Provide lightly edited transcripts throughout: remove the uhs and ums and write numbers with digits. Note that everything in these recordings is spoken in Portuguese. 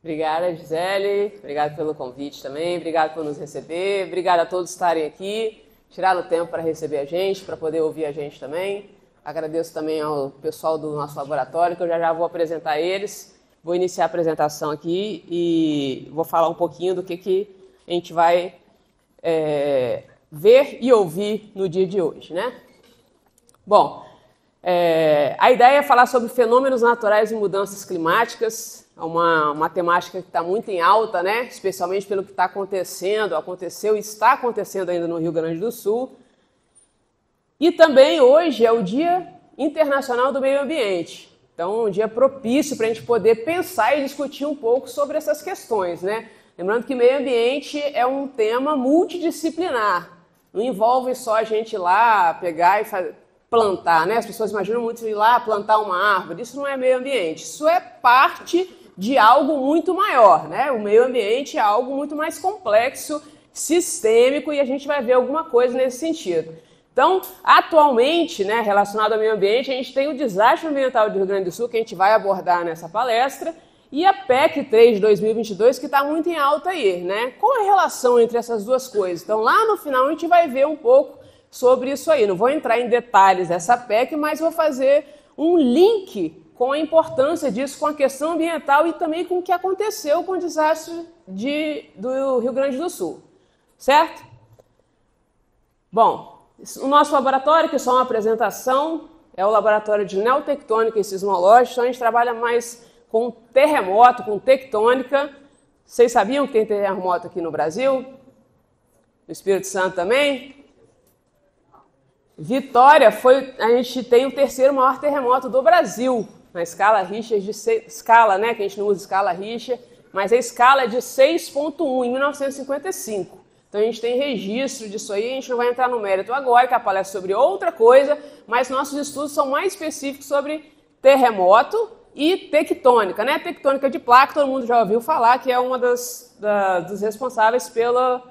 Obrigada, Gisele. Obrigado pelo convite também. Obrigado por nos receber. Obrigada a todos estarem aqui, tiraram o tempo para receber a gente, para poder ouvir a gente também. Agradeço também ao pessoal do nosso laboratório, que eu já vou apresentar eles. Vou iniciar a apresentação aqui e vou falar um pouquinho do que a gente vai ver e ouvir no dia de hoje, né? Bom, a ideia é falar sobre fenômenos naturais e mudanças climáticas. É uma temática que está muito em alta, né? Especialmente pelo que está acontecendo, aconteceu e está acontecendo ainda no Rio Grande do Sul. E também hoje é o Dia Internacional do Meio Ambiente. Então, um dia propício para a gente poder pensar e discutir um pouco sobre essas questões, né? Lembrando que meio ambiente é um tema multidisciplinar. Não envolve só a gente ir lá pegar e plantar, né? As pessoas imaginam muito ir lá plantar uma árvore. Isso não é meio ambiente. Isso é parte de algo muito maior, né? O meio ambiente é algo muito mais complexo, sistêmico, e a gente vai ver alguma coisa nesse sentido. Então, atualmente, né, relacionado ao meio ambiente, a gente tem o desastre ambiental do Rio Grande do Sul, que a gente vai abordar nessa palestra, e a PEC 3 de 2022, que está muito em alta aí, né? Qual é a relação entre essas duas coisas? Então, lá no final, a gente vai ver um pouco sobre isso aí. Não vou entrar em detalhes dessa PEC, mas vou fazer um link com a importância disso, com a questão ambiental e também com o que aconteceu com o desastre do Rio Grande do Sul. Certo? Bom, o nosso laboratório, que é só uma apresentação, é o laboratório de neotectônica e sismológica. Então a gente trabalha mais com terremoto, com tectônica. Vocês sabiam que tem terremoto aqui no Brasil? No Espírito Santo também? Vitória a gente tem o terceiro maior terremoto do Brasil, na escala Richter, escala, né, que a gente não usa escala Richter, mas a escala é de 6.1 em 1955. Então a gente tem registro disso aí, a gente não vai entrar no mérito agora, que a palestra é sobre outra coisa, mas nossos estudos são mais específicos sobre terremoto e tectônica, né? Tectônica de placa, todo mundo já ouviu falar, que é uma dos responsáveis pela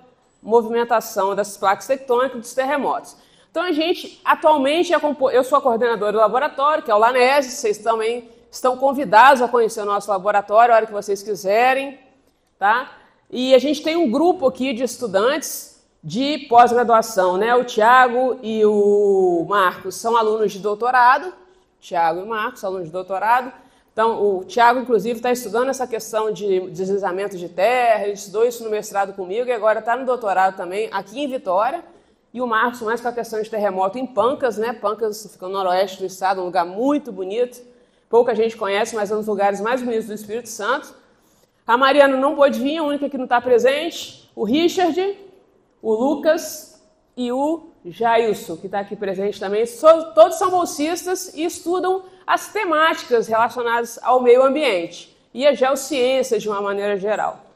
movimentação das placas tectônicas dos terremotos. Então a gente, atualmente, eu sou a coordenadora do laboratório, que é o LANESE, vocês também estão convidados a conhecer o nosso laboratório a hora que vocês quiserem, tá? E a gente tem um grupo aqui de estudantes de pós-graduação, né? O Tiago e o Marcos são alunos de doutorado. Tiago e Marcos são alunos de doutorado. Então, o Tiago, inclusive, está estudando essa questão de deslizamento de terra, ele estudou isso no mestrado comigo e agora está no doutorado também aqui em Vitória. E o Marcos mais com a questão de terremoto em Pancas, né? Pancas fica no noroeste do estado, um lugar muito bonito. Pouca gente conhece, mas é um dos lugares mais bonitos do Espírito Santo. A Mariana não pôde vir, a única que não está presente. O Richard, o Lucas e o Jailson, que está aqui presente também. Todos são bolsistas e estudam as temáticas relacionadas ao meio ambiente e a geociência de uma maneira geral.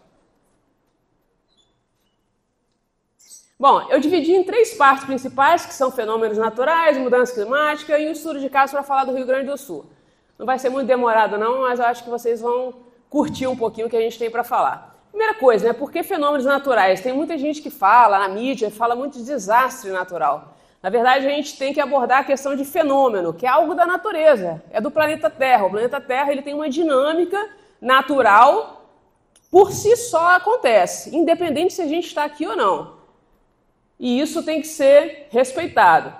Bom, eu dividi em 3 partes principais, que são fenômenos naturais, mudança climática e um estudo de caso para falar do Rio Grande do Sul. Não vai ser muito demorado não, mas eu acho que vocês vão curtir um pouquinho o que a gente tem para falar. Primeira coisa, né, por que fenômenos naturais? Tem muita gente que fala, na mídia, fala muito de desastre natural. Na verdade, a gente tem que abordar a questão de fenômeno, que é algo da natureza, é do planeta Terra. O planeta Terra ele tem uma dinâmica natural, por si só acontece, independente se a gente está aqui ou não. E isso tem que ser respeitado.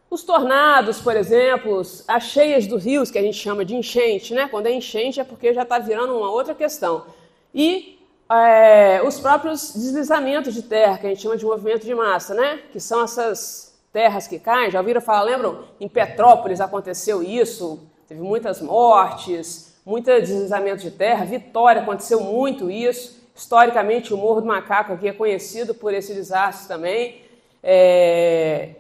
Os tornados, por exemplo, as cheias dos rios, que a gente chama de enchente, né? Quando é enchente é porque já está virando uma outra questão. E os próprios deslizamentos de terra, que a gente chama de movimento de massa, né? Que são essas terras que caem. Já ouviram falar, lembram? Em Petrópolis aconteceu isso, teve muitas mortes, muito deslizamento de terra. Vitória aconteceu muito isso. Historicamente, o Morro do Macaco aqui é conhecido por esse desastre também.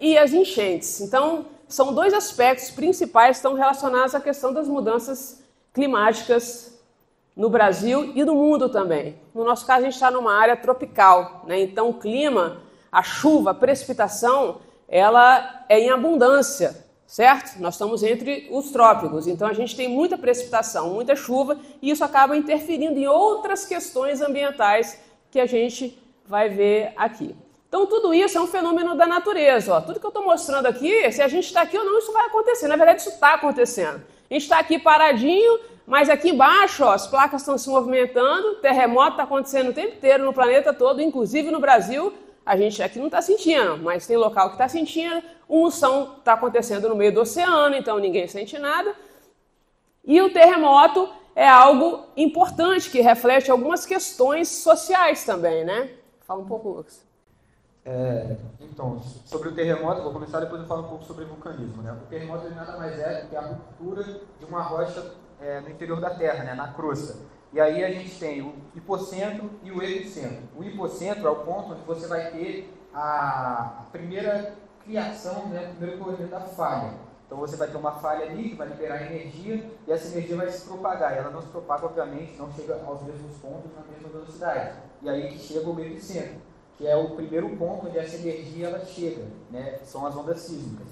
E as enchentes. Então, são 2 aspectos principais que estão relacionados à questão das mudanças climáticas no Brasil e no mundo também. No nosso caso, a gente está numa área tropical, né? Então o clima, a chuva, a precipitação, ela é em abundância, certo? Nós estamos entre os trópicos, então a gente tem muita precipitação, muita chuva, e isso acaba interferindo em outras questões ambientais que a gente vai ver aqui. Então, tudo isso é um fenômeno da natureza. Ó. Tudo que eu estou mostrando aqui, se a gente está aqui ou não, isso vai acontecer. Na verdade, isso está acontecendo. A gente está aqui paradinho, Mas aqui embaixo, ó, as placas estão se movimentando, terremoto está acontecendo o tempo inteiro no planeta todo, inclusive no Brasil. A gente aqui não está sentindo, mas tem local que está sentindo. Monção está acontecendo no meio do oceano, então ninguém sente nada. E o terremoto é algo importante, que reflete algumas questões sociais também, né? Fala um pouco, Lucas. Então, sobre o terremoto, vou começar, depois eu falo um pouco sobre o vulcanismo, né? O terremoto nada mais é do que a ruptura de uma rocha no interior da Terra, né? Na crosta. E aí a gente tem o hipocentro e o epicentro. O hipocentro é o ponto onde você vai ter a primeira criação, né? O primeiro ocorrimento da falha. Então você vai ter uma falha ali que vai liberar energia e essa energia vai se propagar. E ela não se propaga, obviamente, não chega aos mesmos pontos na mesma velocidade. E aí que chega o epicentro, que é o primeiro ponto onde essa energia ela chega, né? São as ondas sísmicas.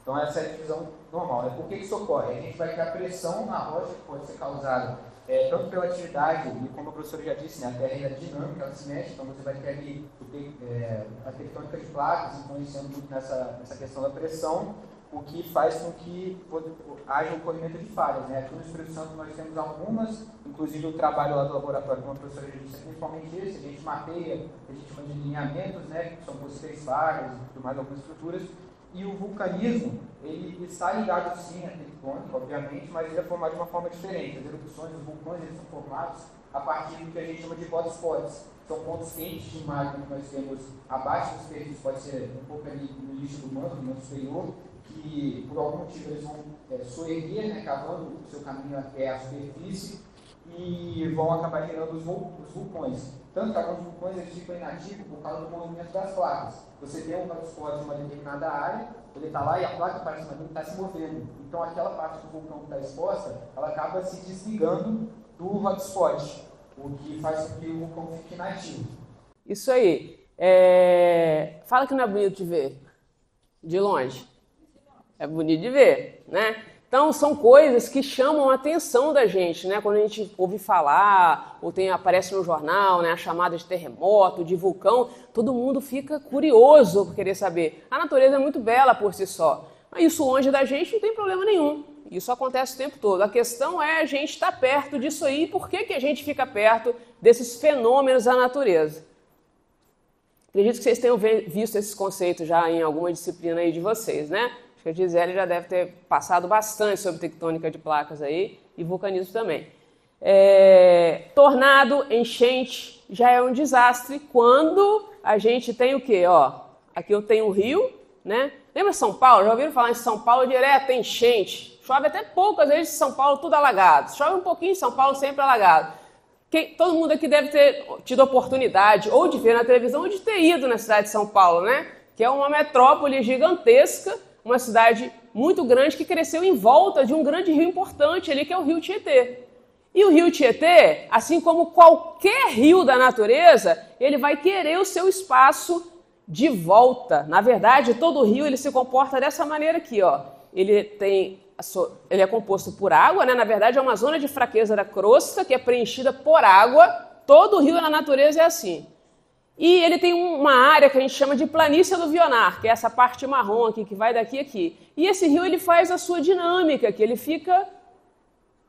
Então essa é a divisão normal, né? Por que isso ocorre? A gente vai ter a pressão na rocha que pode ser causada tanto pela atividade, e como a professora já disse, né, a Terra é dinâmica, ela se mexe, então você vai ter ali a tectônica de placas influenciando muito nessa questão da pressão, o que faz com que haja o ocorrimento de falhas, né? Aqui no Espírito Santo nós temos algumas, inclusive o trabalho lá do laboratório, como a professora já disse, principalmente esse, a gente mapeia, a gente chama de lineamentos, né, que são possíveis falhas e mais algumas estruturas, e o vulcanismo, ele está ligado sim à tectônica, obviamente, mas ele é formado de uma forma diferente. As erupções, os vulcões, eles são formados a partir do que a gente chama de hotspots. São pontos quentes de magma que nós temos abaixo da superfície, pode ser um pouco ali no lixo do manto, no manto superior, que por algum motivo eles vão soerguer, né, cavando o seu caminho até a superfície e vão acabar gerando os vulcões. Tanto que alguns vulcões eles ficam inativos por causa do movimento das placas. Você tem um hotspot em uma determinada área, ele está lá e a placa para cima dele está se movendo. Então aquela parte do vulcão que está exposta, ela acaba se desligando do hotspot, o que faz com que o vulcão fique inativo. Isso aí. Fala que não é bonito de ver, de longe. É bonito de ver, né? Então, são coisas que chamam a atenção da gente, né? Quando a gente ouve falar, ou aparece no jornal, né, a chamada de terremoto, de vulcão, todo mundo fica curioso por querer saber. A natureza é muito bela por si só. Mas isso longe da gente não tem problema nenhum. Isso acontece o tempo todo. A questão é a gente estar perto disso aí e por que a gente fica perto desses fenômenos da natureza. Acredito que vocês tenham visto esses conceitos já em alguma disciplina aí de vocês, né? A Gisele já deve ter passado bastante sobre tectônica de placas aí e vulcanismo também. Tornado, enchente, já é um desastre quando a gente tem o quê? Ó, aqui eu tenho o rio, né? Lembra São Paulo? Já ouviram falar em São Paulo direto, enchente? Chove até pouco, às vezes em São Paulo tudo alagado. Chove um pouquinho em São Paulo, sempre alagado. Todo mundo aqui deve ter tido oportunidade ou de ver na televisão ou de ter ido na cidade de São Paulo, né? Que é uma metrópole gigantesca, uma cidade muito grande que cresceu em volta de um grande rio importante ali, que é o rio Tietê. E o rio Tietê, assim como qualquer rio da natureza, ele vai querer o seu espaço de volta. Na verdade, todo rio ele se comporta dessa maneira aqui, ó. Ele é composto por água, né? Na verdade, é uma zona de fraqueza da crosta que é preenchida por água. Todo rio na natureza é assim. E ele tem uma área que a gente chama de planície aluvionar, que é essa parte marrom aqui, que vai daqui a aqui. E esse rio ele faz a sua dinâmica, que ele fica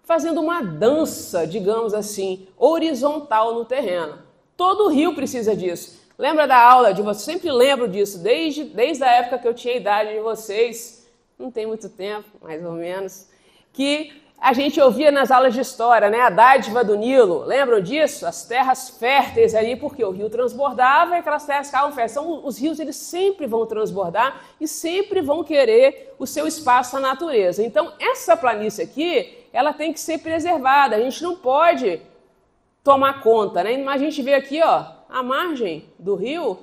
fazendo uma dança, digamos assim, horizontal no terreno. Todo rio precisa disso. Lembra da aula de vocês? Sempre lembro disso, desde a época que eu tinha a idade de vocês, não tem muito tempo, mais ou menos, que a gente ouvia nas aulas de história, né? A dádiva do Nilo, lembram disso? As terras férteis ali, porque o rio transbordava e aquelas terras ficavam férteis. Então, os rios eles sempre vão transbordar e sempre vão querer o seu espaço na natureza. Então, essa planície aqui, ela tem que ser preservada. A gente não pode tomar conta, né? Mas a gente vê aqui, ó, a margem do rio,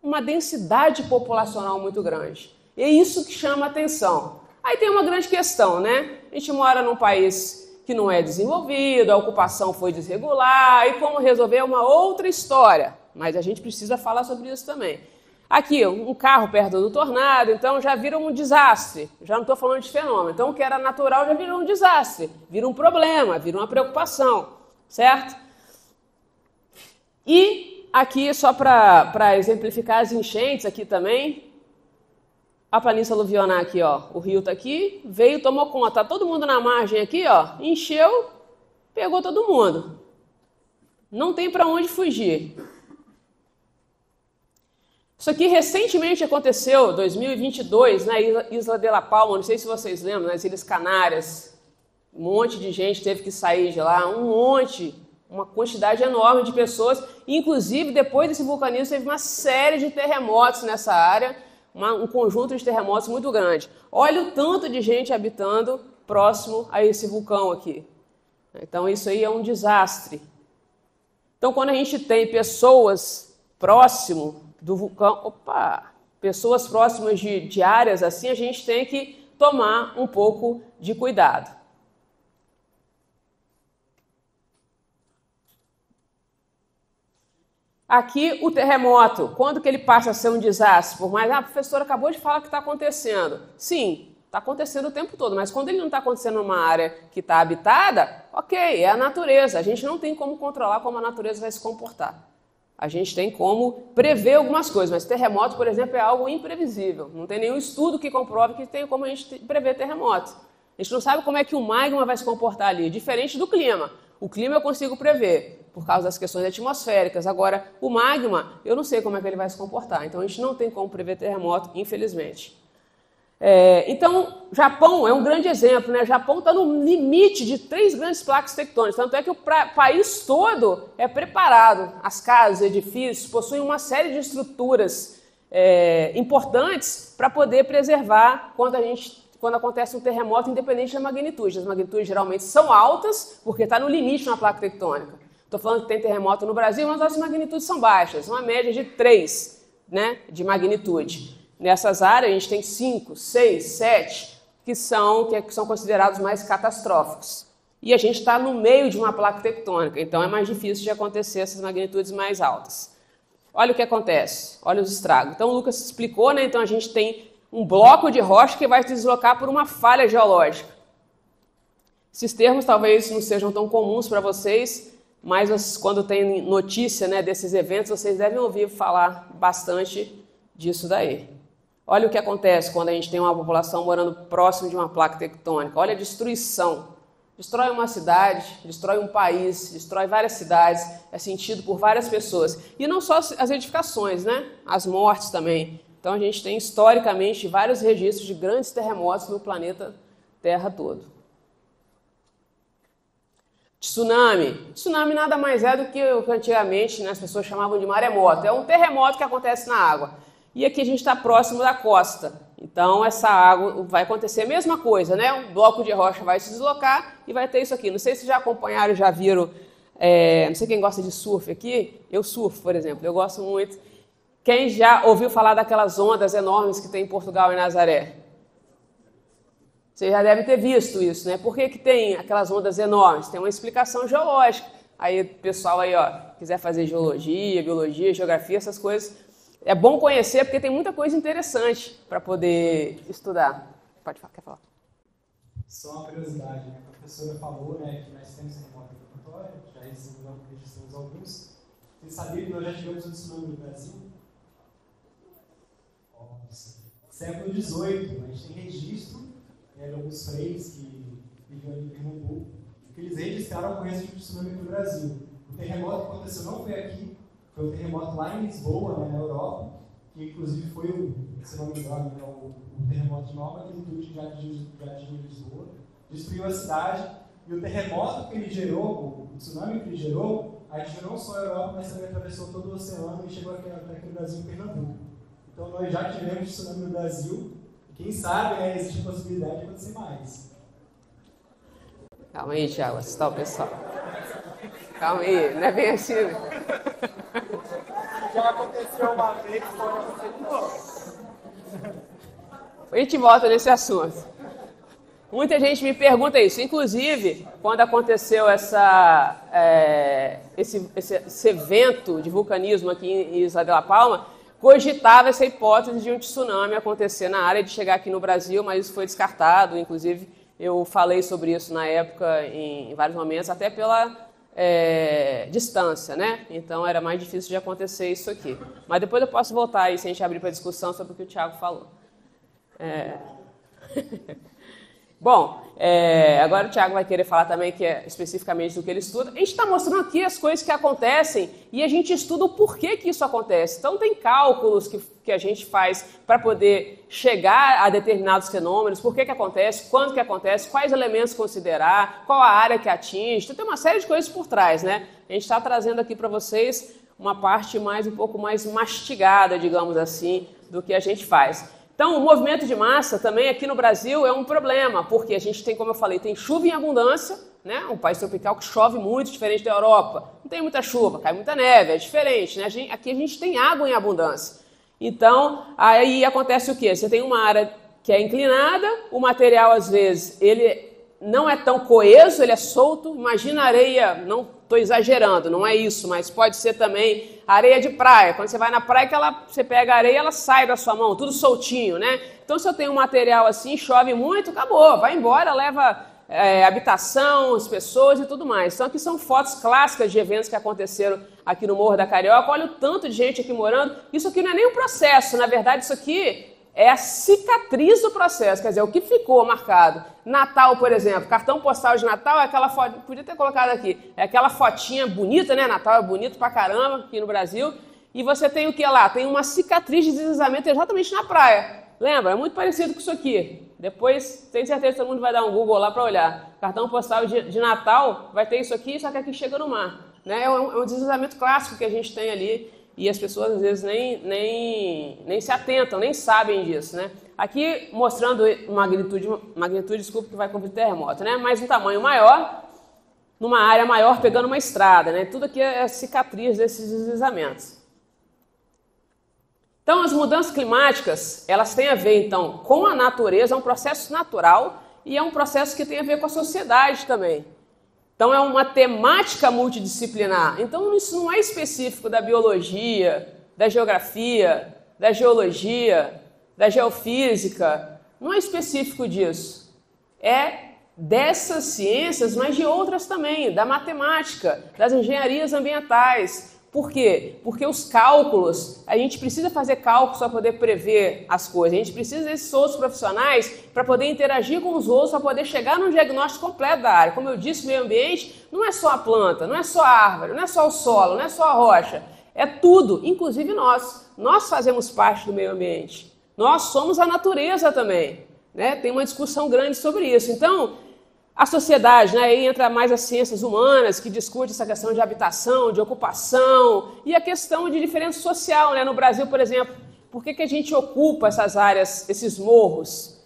uma densidade populacional muito grande. E é isso que chama a atenção. Aí tem uma grande questão, né? A gente mora num país que não é desenvolvido, a ocupação foi desregular, e como resolver é uma outra história. Mas a gente precisa falar sobre isso também. Aqui, um carro perto do tornado, então já vira um desastre. Já não estou falando de fenômeno. Então o que era natural já virou um desastre, vira um problema, vira uma preocupação, certo? E aqui, só para exemplificar as enchentes aqui também, a planície aluvionar aqui, ó. O rio está aqui, veio, tomou conta. Tá todo mundo na margem aqui, ó. Encheu, pegou todo mundo. Não tem para onde fugir. Isso aqui recentemente aconteceu, 2022, na Isla de La Palma. Não sei se vocês lembram, nas Ilhas Canárias. Um monte de gente teve que sair de lá, uma quantidade enorme de pessoas. Inclusive, depois desse vulcanismo, teve uma série de terremotos nessa área, um conjunto de terremotos muito grande. Olha o tanto de gente habitando próximo a esse vulcão aqui. Então, isso aí é um desastre. Então, quando a gente tem pessoas próximo do vulcão, pessoas próximas de áreas assim, a gente tem que tomar um pouco de cuidado. Aqui o terremoto, quando que ele passa a ser um desastre? Por mais, a professora acabou de falar que está acontecendo. Sim, está acontecendo o tempo todo, mas quando ele não está acontecendo numa área que está habitada, ok, é a natureza. A gente não tem como controlar como a natureza vai se comportar. A gente tem como prever algumas coisas, mas terremoto, por exemplo, é algo imprevisível. Não tem nenhum estudo que comprove que tem como a gente prever terremotos. A gente não sabe como é que o magma vai se comportar ali, diferente do clima. O clima eu consigo prever, por causa das questões atmosféricas. Agora, o magma, eu não sei como é que ele vai se comportar. Então, a gente não tem como prever terremoto, infelizmente. Então, Japão é um grande exemplo, né? Japão está no limite de 3 grandes placas tectônicas. Tanto é que o país todo é preparado. As casas, edifícios, possuem uma série de estruturas importantes para poder preservar quando acontece um terremoto, independente da magnitude. As magnitudes geralmente são altas, porque está no limite de uma placa tectônica. Estou falando que tem terremoto no Brasil, mas as magnitudes são baixas, uma média de 3, né, de magnitude. Nessas áreas, a gente tem 5, 6, 7, que são considerados mais catastróficos. E a gente está no meio de uma placa tectônica, então é mais difícil de acontecer essas magnitudes mais altas. Olha o que acontece, olha os estragos. Então, o Lucas explicou, né? Então, a gente tem um bloco de rocha que vai se deslocar por uma falha geológica. Esses termos talvez não sejam tão comuns para vocês, mas quando tem notícia, né, desses eventos, vocês devem ouvir falar bastante disso daí. Olha o que acontece quando a gente tem uma população morando próximo de uma placa tectônica. Olha a destruição. Destrói uma cidade, destrói um país, destrói várias cidades, é sentido por várias pessoas. E não só as edificações, né? As mortes também. Então a gente tem historicamente vários registros de grandes terremotos no planeta Terra todo. Tsunami. Tsunami nada mais é do que o que antigamente, né, as pessoas chamavam de maremoto. É um terremoto que acontece na água. E aqui a gente está próximo da costa. Então essa água vai acontecer a mesma coisa, né? Um bloco de rocha vai se deslocar e vai ter isso aqui. Não sei se já acompanharam, já viram. Não sei quem gosta de surf aqui. Eu surfo, por exemplo. Eu gosto muito. Quem já ouviu falar daquelas ondas enormes que tem em Portugal e Nazaré? Você já deve ter visto isso, né? Por que tem aquelas ondas enormes? Tem uma explicação geológica. Aí o pessoal aí, ó, quiser fazer geologia, biologia, geografia, essas coisas, é bom conhecer porque tem muita coisa interessante para poder estudar. Pode falar, quer falar? Só uma curiosidade, né? A professora falou, né, que nós temos terremoto evacuatório, já registramos alguns. Vocês sabiam que nós já tivemos um tsunami no Brasil? Nossa. Século XVIII, a gente tem registro de alguns freis que viviam ali em Pernambuco, que eles registraram a ocorrência de tsunami no Brasil. O terremoto que aconteceu não foi aqui, foi um terremoto lá em Lisboa, né, na Europa, que inclusive foi, se não me engano, o terremoto de nova magnitude que já atingiu Lisboa, destruiu a cidade, e o terremoto que ele gerou, o tsunami que ele gerou, atingiu não só a Europa, mas também atravessou todo o oceano e chegou até aqui no Brasil, em Pernambuco. Então nós já tivemos tsunami no Brasil, e quem sabe, né, existe a possibilidade de acontecer mais. Calma aí, Thiago, assustar o pessoal. Calma aí, não é bem assim, né? Já aconteceu uma vez, pode acontecer de novo. A gente volta nesse assunto. Muita gente me pergunta isso. Inclusive, quando aconteceu esse evento de vulcanismo aqui em Isla de La Palma, cogitava essa hipótese de um tsunami acontecer na área, de chegar aqui no Brasil, mas isso foi descartado. Inclusive, eu falei sobre isso na época, em vários momentos, até pela distância, né? Então era mais difícil de acontecer isso aqui. Mas depois eu posso voltar aí, se a gente abrir para discussão sobre o que o Thiago falou. Bom, agora o Thiago vai querer falar também que é especificamente do que ele estuda. A gente está mostrando aqui as coisas que acontecem e a gente estuda o porquê que isso acontece. Então tem cálculos que a gente faz para poder chegar a determinados fenômenos, por que acontece, quando que acontece, quais elementos considerar, qual a área que atinge. Então tem uma série de coisas por trás, né? A gente está trazendo aqui para vocês uma parte um pouco mais mastigada, digamos assim, do que a gente faz. Então, o movimento de massa também aqui no Brasil é um problema, porque a gente tem, como eu falei, tem chuva em abundância, né? Um país tropical que chove muito, diferente da Europa. Não tem muita chuva, cai muita neve, é diferente, né? Aqui a gente tem água em abundância. Então, aí acontece o quê? Você tem uma área que é inclinada, o material, às vezes, ele não é tão coeso, ele é solto. Imagina areia, não estou exagerando, não é isso, mas pode ser também areia de praia. Quando você vai na praia, você pega a areia, ela sai da sua mão, tudo soltinho, né? Então, se eu tenho um material assim, chove muito, acabou, vai embora, leva habitação, as pessoas e tudo mais. Então, aqui são fotos clássicas de eventos que aconteceram aqui no Morro da Carioca. Olha o tanto de gente aqui morando. Isso aqui não é nem um processo, na verdade, isso aqui é a cicatriz do processo, quer dizer, o que ficou marcado. Natal, por exemplo, cartão postal de Natal é aquela foto, podia ter colocado aqui, é aquela fotinha bonita, né? Natal é bonito pra caramba aqui no Brasil. E você tem o que lá? Tem uma cicatriz de deslizamento exatamente na praia. Lembra? É muito parecido com isso aqui. Depois, tenho certeza que todo mundo vai dar um Google lá para olhar. Cartão postal de Natal vai ter isso aqui, só que aqui chega no mar. Né? É um deslizamento clássico que a gente tem ali. E as pessoas, às vezes, nem se atentam, nem sabem disso, né? Aqui, mostrando magnitude, desculpa, que vai contra o terremoto, né? Mas um tamanho maior, numa área maior, pegando uma estrada, né? Tudo aqui é cicatriz desses deslizamentos. Então, as mudanças climáticas, elas têm a ver, então, com a natureza, é um processo natural e é um processo que tem a ver com a sociedade também. Então, é uma temática multidisciplinar. Então, isso não é específico da biologia, da geografia, da geologia, da geofísica. Não é específico disso. É dessas ciências, mas de outras também, da matemática, das engenharias ambientais. Por quê? Porque os cálculos, a gente precisa fazer cálculos para poder prever as coisas. A gente precisa desses outros profissionais para poder interagir com os outros, para poder chegar num diagnóstico completo da área. Como eu disse, o meio ambiente não é só a planta, não é só a árvore, não é só o solo, não é só a rocha. É tudo, inclusive nós. Nós fazemos parte do meio ambiente. Nós somos a natureza também. Né? Tem uma discussão grande sobre isso. Então, a sociedade, né, aí entra mais as ciências humanas, que discute essa questão de habitação, de ocupação, e a questão de diferença social, né? No Brasil, por exemplo, por que a gente ocupa essas áreas, esses morros?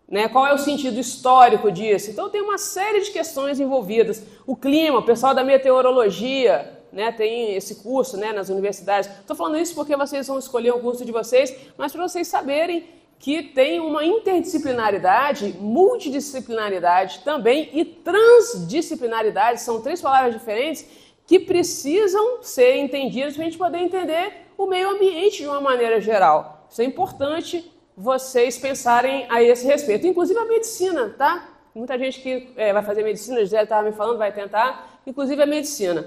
Né? Qual é o sentido histórico disso? Então tem uma série de questões envolvidas. O clima, o pessoal da meteorologia, né, tem esse curso, né, nas universidades. Estou falando isso porque vocês vão escolher o curso de vocês, mas para vocês saberem que tem uma interdisciplinaridade, multidisciplinaridade também e transdisciplinaridade, são três palavras diferentes que precisam ser entendidas para a gente poder entender o meio ambiente de uma maneira geral. Isso é importante vocês pensarem a esse respeito, inclusive a medicina, tá? Muita gente que vai fazer medicina, a Gisele estava me falando, vai tentar, inclusive a medicina.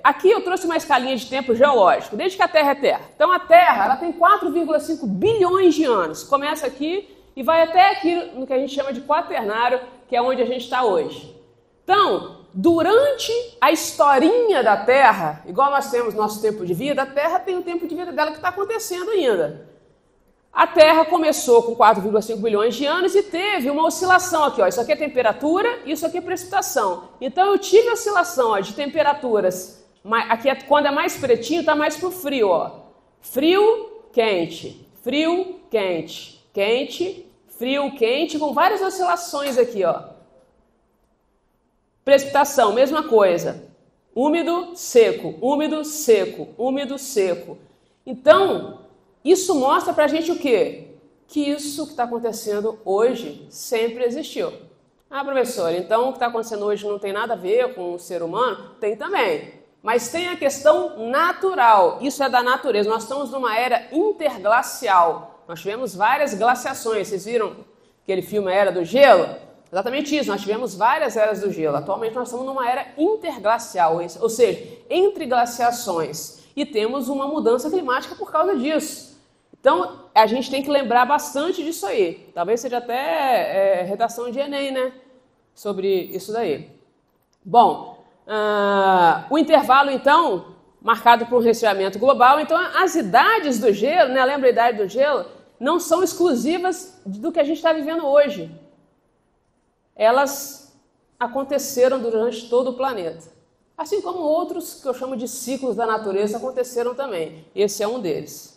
Aqui eu trouxe uma escalinha de tempo geológico, desde que a Terra é Terra. Então a Terra ela tem 4,5 bilhões de anos. Começa aqui e vai até aqui no que a gente chama de quaternário, que é onde a gente está hoje. Então, durante a historinha da Terra, igual nós temos nosso tempo de vida, a Terra tem o tempo de vida dela que está acontecendo ainda. A Terra começou com 4,5 bilhões de anos e teve uma oscilação aqui. Ó. Isso aqui é temperatura, isso aqui é precipitação. Então eu tive oscilação de temperaturas. Aqui quando é mais pretinho, está mais para o frio. Ó. Frio, quente, frio, quente, quente, frio, quente, com várias oscilações aqui. Ó. Precipitação, mesma coisa. Úmido, seco, úmido, seco, úmido, seco. Então, isso mostra pra gente o quê? Que isso que está acontecendo hoje sempre existiu. Ah, professor, então o que está acontecendo hoje não tem nada a ver com o ser humano? Tem também. Mas tem a questão natural. Isso é da natureza. Nós estamos numa era interglacial. Nós tivemos várias glaciações. Vocês viram aquele filme A Era do Gelo? Exatamente isso. Nós tivemos várias eras do gelo. Atualmente nós estamos numa era interglacial, ou seja, entre glaciações. E temos uma mudança climática por causa disso. Então, a gente tem que lembrar bastante disso aí. Talvez seja até redação de Enem, né? Sobre isso daí. Bom, o intervalo, então, marcado por um resfriamento global. Então, as idades do gelo, né? Lembra a idade do gelo? Não são exclusivas do que a gente está vivendo hoje. Elas aconteceram durante todo o planeta. Assim como outros que eu chamo de ciclos da natureza aconteceram também. Esse é um deles.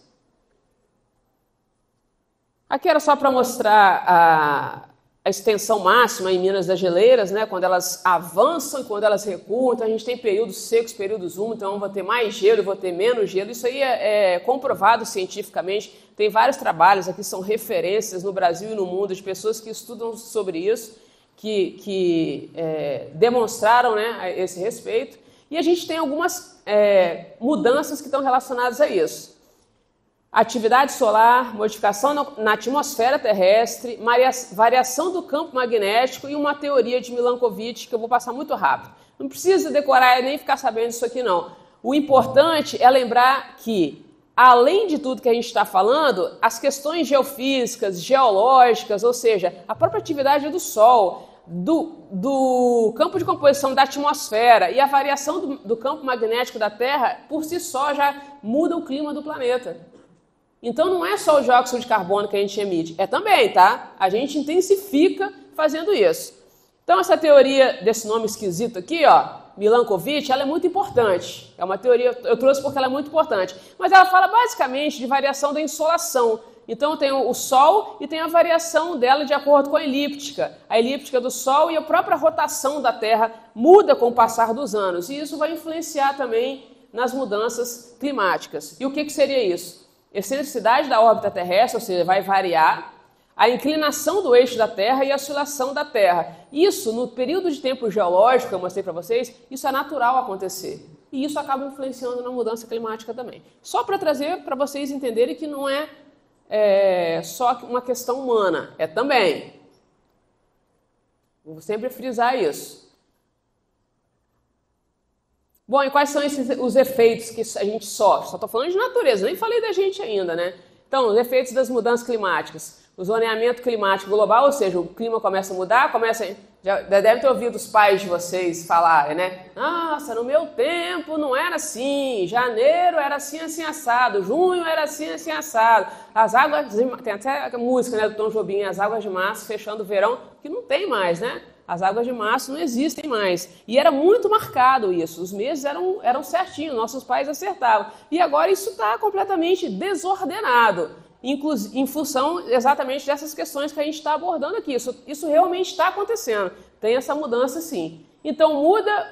Aqui era só para mostrar a extensão máxima em Minas das geleiras, né? Quando elas avançam e quando elas recuam. Então a gente tem períodos secos, períodos úmidos, então eu vou ter mais gelo, eu vou ter menos gelo. Isso aí é comprovado cientificamente. Tem vários trabalhos aqui, são referências no Brasil e no mundo de pessoas que estudam sobre isso, que demonstraram, né, esse respeito. E a gente tem algumas mudanças que estão relacionadas a isso. Atividade solar, modificação na atmosfera terrestre, variação do campo magnético e uma teoria de Milankovitch, que eu vou passar muito rápido. Não precisa decorar e nem ficar sabendo disso aqui, não. O importante é lembrar que, além de tudo que a gente está falando, as questões geofísicas, geológicas, ou seja, a própria atividade do Sol, do campo de composição da atmosfera e a variação do campo magnético da Terra, por si só já muda o clima do planeta. Então não é só o dióxido de carbono que a gente emite, é também, tá? A gente intensifica fazendo isso. Então essa teoria desse nome esquisito aqui, ó, Milankovitch, ela é muito importante. É uma teoria, eu trouxe porque ela é muito importante. Mas ela fala basicamente de variação da insolação. Então tem o Sol e tem a variação dela de acordo com a elíptica. A elíptica do Sol e a própria rotação da Terra muda com o passar dos anos. E isso vai influenciar também nas mudanças climáticas. E o que seria isso? Excentricidade da órbita terrestre, ou seja, vai variar, a inclinação do eixo da Terra e a oscilação da Terra. Isso, no período de tempo geológico que eu mostrei para vocês, isso é natural acontecer. E isso acaba influenciando na mudança climática também. Só para trazer para vocês entenderem que não é só uma questão humana, é também. Vou sempre frisar isso. Bom, e quais são os efeitos que a gente sofre? Só estou falando de natureza, nem falei da gente ainda, né? Então, os efeitos das mudanças climáticas. O zoneamento climático global, ou seja, o clima começa a mudar, já deve ter ouvido os pais de vocês falarem, né? Nossa, no meu tempo não era assim, janeiro era assim, assim, assado, junho era assim, assim, assado. As águas, tem até a música, né, do Tom Jobim, as águas de março fechando o verão, que não tem mais, né? As águas de março não existem mais. E era muito marcado isso. Os meses eram certinhos, nossos pais acertavam. E agora isso está completamente desordenado, em função exatamente dessas questões que a gente está abordando aqui. Isso realmente está acontecendo. Tem essa mudança, sim. Então muda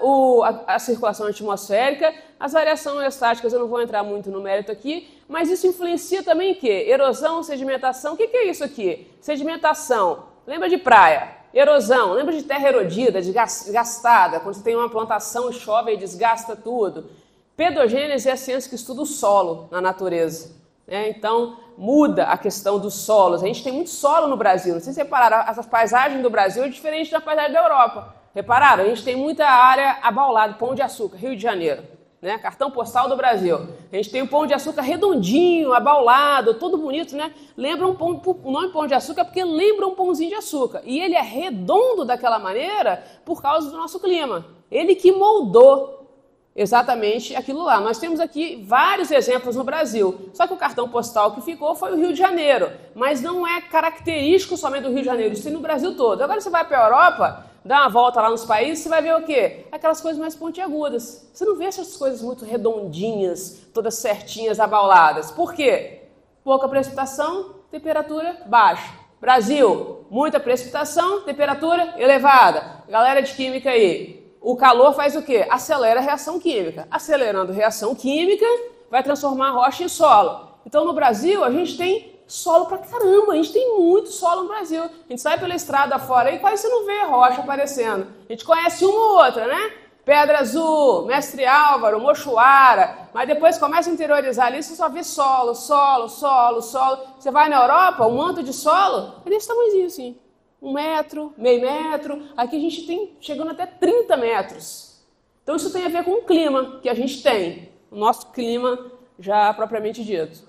a circulação atmosférica, as variações estáticas, eu não vou entrar muito no mérito aqui, mas isso influencia também o quê? Erosão, sedimentação. O que é isso aqui? Sedimentação. Lembra de praia? Erosão, lembra de terra erodida, desgastada, quando você tem uma plantação, chove e desgasta tudo. Pedogênese é a ciência que estuda o solo na natureza, né? Então, muda a questão dos solos. A gente tem muito solo no Brasil, não sei se repararam, a paisagem do Brasil é diferente da paisagem da Europa. Repararam? A gente tem muita área abaulada, Pão de Açúcar, Rio de Janeiro. Né? Cartão postal do Brasil. A gente tem um Pão de Açúcar redondinho, abaulado, todo bonito, né? Lembra o nome Pão de Açúcar porque lembra um pãozinho de açúcar. E ele é redondo daquela maneira por causa do nosso clima. Ele que moldou exatamente aquilo lá. Nós temos aqui vários exemplos no Brasil. Só que o cartão postal que ficou foi o Rio de Janeiro. Mas não é característico somente do Rio de Janeiro, isso tem no Brasil todo. Agora você vai para a Europa, dá uma volta lá nos países, você vai ver o quê? Aquelas coisas mais pontiagudas. Você não vê essas coisas muito redondinhas, todas certinhas, abauladas. Por quê? Pouca precipitação, temperatura baixa. Brasil, muita precipitação, temperatura elevada. Galera de química aí, o calor faz o quê? Acelera a reação química. Acelerando a reação química, vai transformar a rocha em solo. Então no Brasil a gente tem solo pra caramba, a gente tem muito solo no Brasil. A gente sai pela estrada fora e quase você não vê rocha aparecendo. A gente conhece uma ou outra, né? Pedra Azul, Mestre Álvaro, Mochuara, mas depois começa a interiorizar ali, você só vê solo, solo, solo, solo. Você vai na Europa, um manto de solo é desse tamanhozinho assim. 1 metro, meio metro, aqui a gente tem chegando até 30 metros. Então isso tem a ver com o clima que a gente tem, o nosso clima já propriamente dito.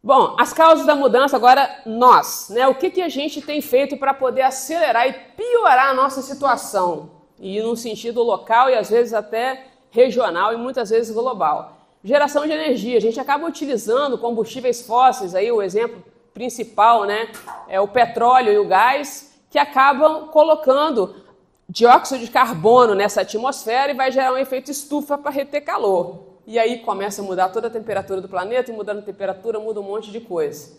Bom, as causas da mudança, agora nós, né? O que a gente tem feito para poder acelerar e piorar a nossa situação? E num sentido local e às vezes até regional e muitas vezes global. Geração de energia, a gente acaba utilizando combustíveis fósseis, aí o exemplo principal, né, é o petróleo e o gás, que acabam colocando dióxido de carbono nessa atmosfera e vai gerar um efeito estufa para reter calor. E aí começa a mudar toda a temperatura do planeta, e mudando a temperatura muda um monte de coisa.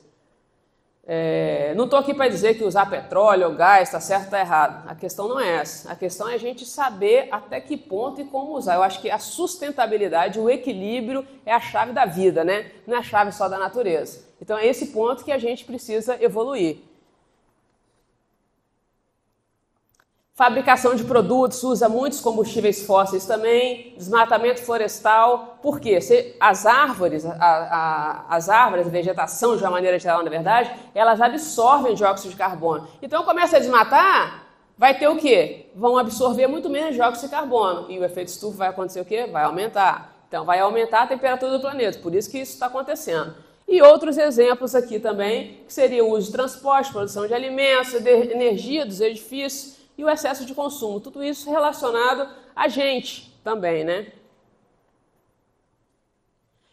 Não estou aqui para dizer que usar petróleo ou gás está certo ou está errado. A questão não é essa. A questão é a gente saber até que ponto e como usar. Eu acho que a sustentabilidade, o equilíbrio é a chave da vida, né? Não é a chave só da natureza. Então é esse ponto que a gente precisa evoluir. Fabricação de produtos usa muitos combustíveis fósseis também, desmatamento florestal. Por quê? As árvores, a vegetação de uma maneira geral, na verdade, elas absorvem dióxido de carbono. Então começa a desmatar, vai ter o quê? Vão absorver muito menos dióxido de carbono. E o efeito estufa vai acontecer o quê? Vai aumentar. Então vai aumentar a temperatura do planeta, por isso que isso está acontecendo. E outros exemplos aqui também, que seria o uso de transporte, produção de alimentos, energia dos edifícios, e o excesso de consumo, tudo isso relacionado a gente também, né?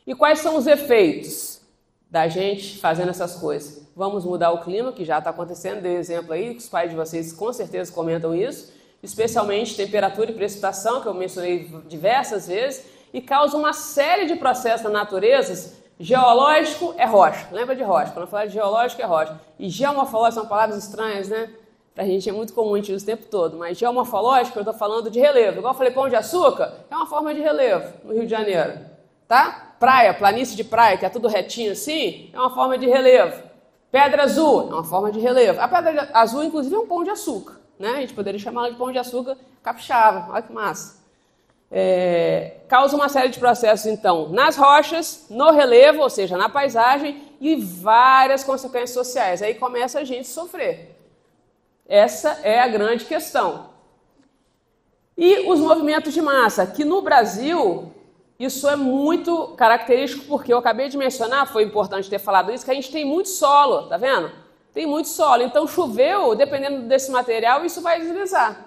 E quais são os efeitos da gente fazendo essas coisas? Vamos mudar o clima, que já está acontecendo, dei exemplo aí, que os pais de vocês com certeza comentam isso, especialmente temperatura e precipitação, que eu mencionei diversas vezes, e causa uma série de processos na natureza. Geológico é rocha, lembra de rocha, quando eu falar de geológico é rocha. E geomorfológico são palavras estranhas, né? Pra gente é muito comum, a gente usa o tempo todo, mas geomorfológico eu estou falando de relevo. Igual eu falei, Pão de Açúcar é uma forma de relevo no Rio de Janeiro, tá? Praia, planície de praia, que é tudo retinho assim, é uma forma de relevo. Pedra azul é uma forma de relevo. A pedra azul, inclusive, é um pão de açúcar, né? A gente poderia chamá-la de pão de açúcar capixaba, olha que massa. Causa uma série de processos, então, nas rochas, no relevo, ou seja, na paisagem, e várias consequências sociais. Aí começa a gente sofrer. Essa é a grande questão. E os movimentos de massa, que no Brasil, isso é muito característico, porque eu acabei de mencionar, foi importante ter falado isso, que a gente tem muito solo, tá vendo? Tem muito solo, então choveu, dependendo desse material, isso vai deslizar.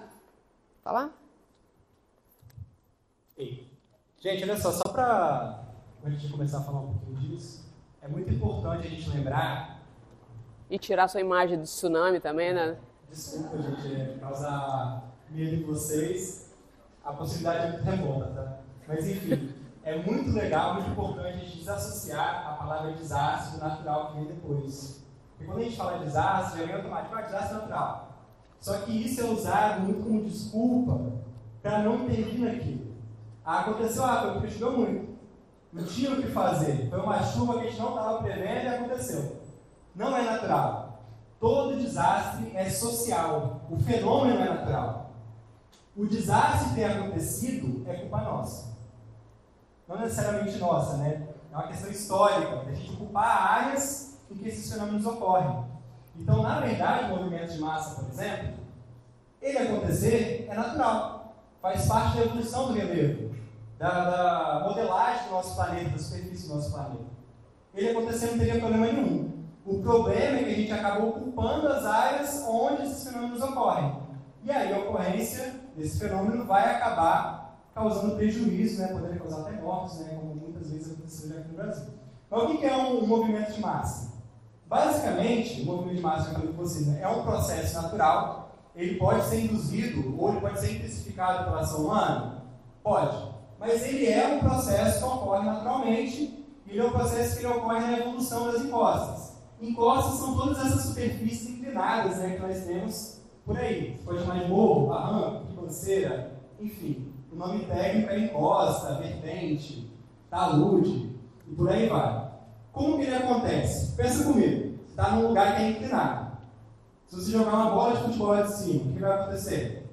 Falar? Gente, olha só para antes de começar a falar um pouquinho disso, é muito importante a gente lembrar... E tirar sua imagem do tsunami também, né? Desculpa, gente, causar medo em vocês, a possibilidade é muito remota, tá? Mas, enfim, é muito legal, muito importante a gente desassociar a palavra desastre do natural que vem depois. Porque quando a gente fala de desastre, já vem automático, desastre natural. Só que isso é usado muito como desculpa para não intervir naquilo. Aconteceu, foi porque choveu muito. Não tinha o que fazer. Foi uma chuva que a gente não estava prevendo e aconteceu. Não é natural. Todo desastre é social. O fenômeno é natural. O desastre ter acontecido é culpa nossa. Não necessariamente nossa, né? É uma questão histórica, a gente ocupar áreas em que esses fenômenos ocorrem. Então, na verdade, o movimento de massa, por exemplo, ele acontecer é natural. Faz parte da evolução do relevo, da modelagem do nosso planeta, da superfície do nosso planeta. Ele acontecer não teria problema nenhum. O problema é que a gente acaba ocupando as áreas onde esses fenômenos ocorrem. E aí a ocorrência desse fenômeno vai acabar causando prejuízo, né? Podendo causar até mortes, né? Como muitas vezes aconteceu já aqui no Brasil. Então, o que é um movimento de massa? Basicamente, o movimento de massa, que eu falei com vocês, né? É um processo natural. Ele pode ser induzido ou ele pode ser intensificado pela ação humana? Pode. Mas ele é um processo que ocorre naturalmente. Ele é um processo que ocorre na evolução das encostas. Encostas são todas essas superfícies inclinadas, né, que nós temos por aí. Você pode chamar de morro, barranco, ribanceira, enfim. O nome técnico é encosta, vertente, talude, e por aí vai. Como que ele acontece? Pensa comigo. Você está num lugar que é inclinado. Se você jogar uma bola de futebol lá de cima, o que vai acontecer?